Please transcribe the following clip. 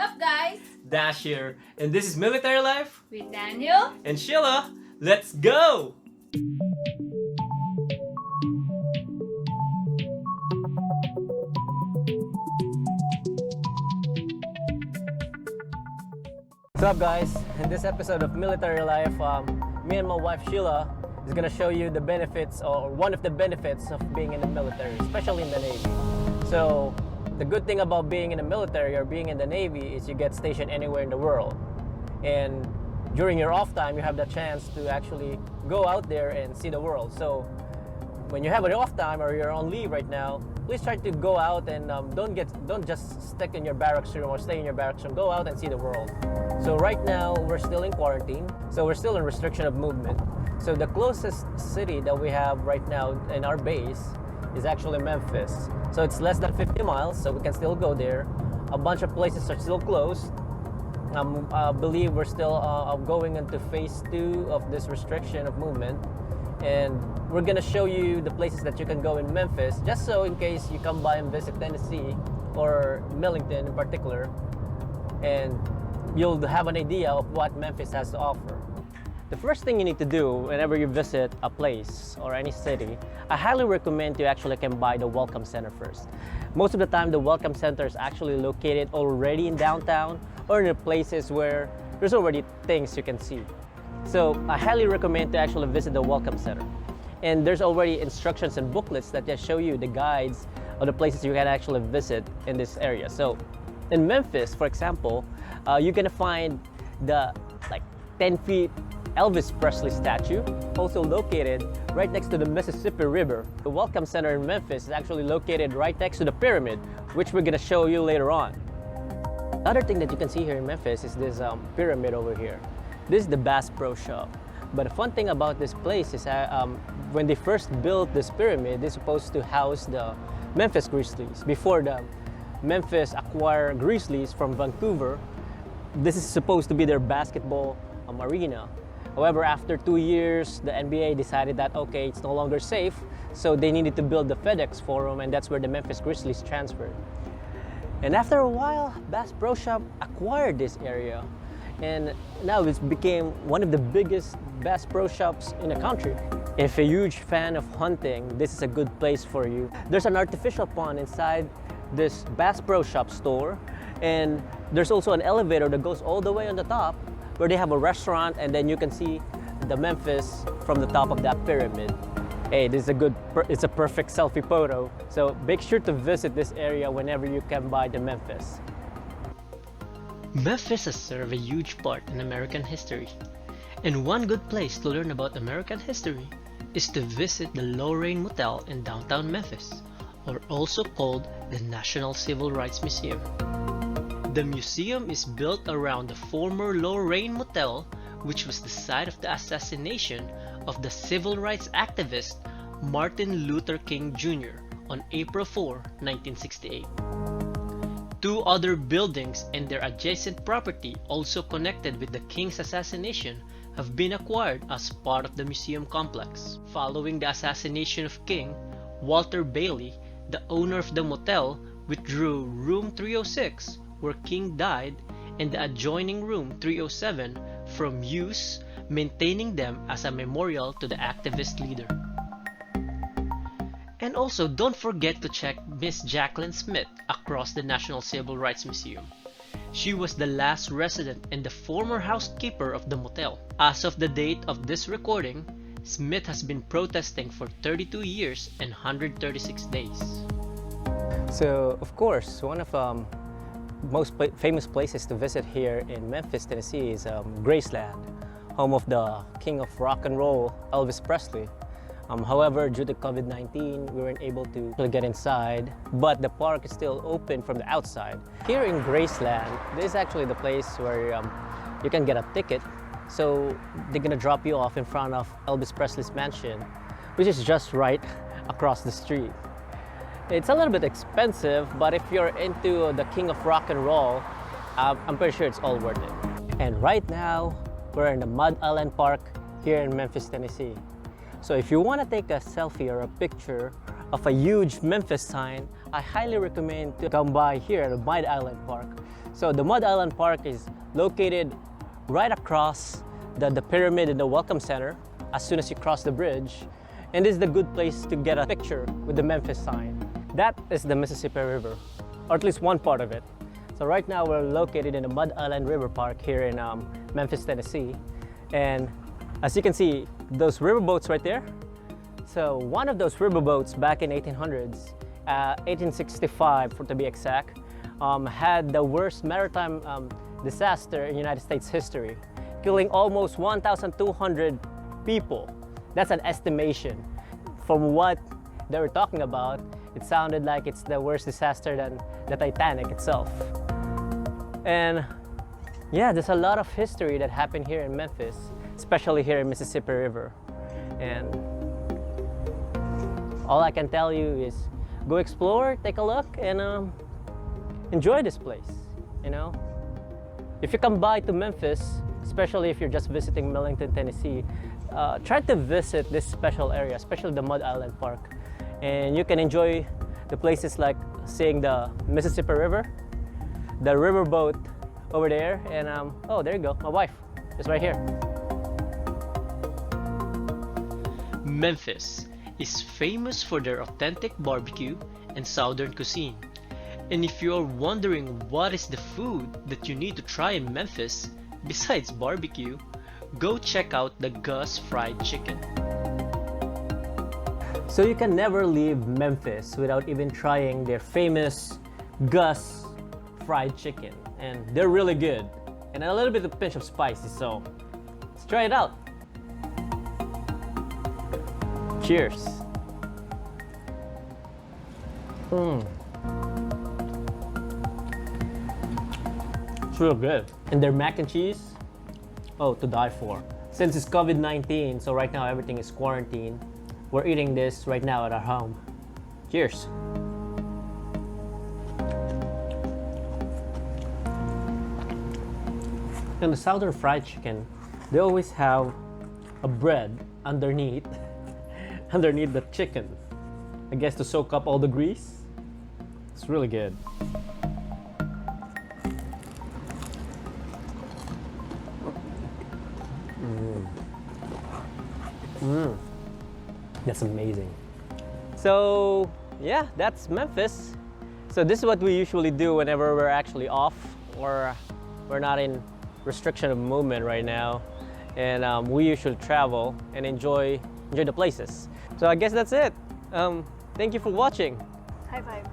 up, guys? Dash here, and this is Military Life With Daniel and Sheila. Let's go! What's up, guys? In this episode of Military Life, me and my wife Sheila is gonna show you the benefits, or one of the benefits of being in the military, especially in the Navy. So, the good thing about being in the military or being in the Navy is you get stationed anywhere in the world. And during your off time, you have the chance to actually go out there and see the world. So, when you have an off time or you're on leave right now, please try to go out and don't just stick in your barracks room or stay in your barracks room. Go out and see the world. So right now we're still in quarantine, so we're still in restriction of movement. So the closest city that we have right now in our base is actually Memphis. So it's less than 50 miles, so we can still go there. A bunch of places are still closed. I believe we're still going into phase 2 of this restriction of movement. And we're gonna show you the places that you can go in Memphis, just so in case you come by and visit Tennessee or Millington in particular, and you'll have an idea of what Memphis has to offer. The first thing you need to do whenever you visit a place or any city, I highly recommend you actually come by the Welcome Center first. Most of the time, the Welcome Center is actually located already in downtown or in the places where there's already things you can see. So I highly recommend to actually visit the Welcome Center. And there's already instructions and booklets that just show you the guides of the places you can actually visit in this area. So in Memphis, for example, you're gonna find the 10 feet Elvis Presley statue, also located right next to the Mississippi River. The Welcome Center in Memphis is actually located right next to the pyramid, which we're gonna show you later on. The other thing that you can see here in Memphis is this pyramid over here. This is the Bass Pro Shop. But the fun thing about this place is that when they first built this pyramid, they're supposed to house the Memphis Grizzlies. Before the Memphis acquired Grizzlies from Vancouver, this is supposed to be their basketball arena. However, after 2 years, the NBA decided that, okay, it's no longer safe, so they needed to build the FedEx Forum, and that's where the Memphis Grizzlies transferred. And after a while, Bass Pro Shop acquired this area, and now it's became one of the biggest Bass Pro Shops in the country. If you're a huge fan of hunting, this is a good place for you. There's an artificial pond inside this Bass Pro Shop store, and there's also an elevator that goes all the way on the top where they have a restaurant, and then you can see the Memphis from the top of that pyramid. Hey, this is it's a perfect selfie photo. So make sure to visit this area whenever you come by the Memphis. Memphis has served a huge part in American history, and one good place to learn about American history is to visit the Lorraine Motel in downtown Memphis, or also called the National Civil Rights Museum. The museum is built around the former Lorraine Motel, which was the site of the assassination of the civil rights activist Martin Luther King Jr. on April 4, 1968. 2 other buildings and their adjacent property also connected with the King's assassination have been acquired as part of the museum complex. Following the assassination of King, Walter Bailey, the owner of the motel, withdrew room 306, where King died, and the adjoining room 307 from use, maintaining them as a memorial to the activist leader. And also, don't forget to check Miss Jacqueline Smith across the National Civil Rights Museum. She was the last resident and the former housekeeper of the motel. As of the date of this recording, Smith has been protesting for 32 years and 136 days. So, of course, one of most famous places to visit here in Memphis, Tennessee is Graceland, home of the king of rock and roll, Elvis Presley. However, due to COVID-19, we weren't able to get inside, but the park is still open from the outside. Here in Graceland, this is actually the place where you can get a ticket. So they're gonna drop you off in front of Elvis Presley's mansion, which is just right across the street. It's a little bit expensive, but if you're into the king of rock and roll, I'm pretty sure it's all worth it. And right now, we're in the Mud Island Park here in Memphis, Tennessee. So if you want to take a selfie or a picture of a huge Memphis sign, I highly recommend to come by here at the Mud Island Park. So the Mud Island Park is located right across the pyramid and the Welcome Center as soon as you cross the bridge. And this is the good place to get a picture with the Memphis sign. That is the Mississippi River, or at least one part of it. So right now we're located in the Mud Island River Park here in Memphis, Tennessee. And as you can see, those riverboats right there. So one of those riverboats back in 1800s, 1865 to be exact, had the worst maritime disaster in United States history, killing almost 1,200 people. That's an estimation. From what they were talking about, it sounded like it's the worst disaster than the Titanic itself. And yeah, there's a lot of history that happened here in Memphis, especially here in Mississippi River. And all I can tell you is go explore, take a look, and enjoy this place, you know? If you come by to Memphis, especially if you're just visiting Millington, Tennessee, try to visit this special area, especially the Mud Island Park. And you can enjoy the places like seeing the Mississippi River, the riverboat over there, and oh, there you go, my wife is right here. Memphis is famous for their authentic barbecue and southern cuisine. And if you're wondering what is the food that you need to try in Memphis besides barbecue, go check out the Gus Fried Chicken. So you can never leave Memphis without even trying their famous Gus Fried Chicken. And they're really good. And a little bit of pinch of spicy, so let's try it out. Cheers. It's real good. And their mac and cheese, oh, to die for. Since it's COVID-19, so right now everything is quarantined, we're eating this right now at our home. Cheers. In the southern fried chicken, they always have a bread underneath the chicken. I guess to soak up all the grease. It's really good. That's amazing. So yeah, that's Memphis. So this is what we usually do whenever we're actually off or we're not in restriction of movement right now, and we usually travel and enjoy the places. So I guess that's it. Thank you for watching. High five.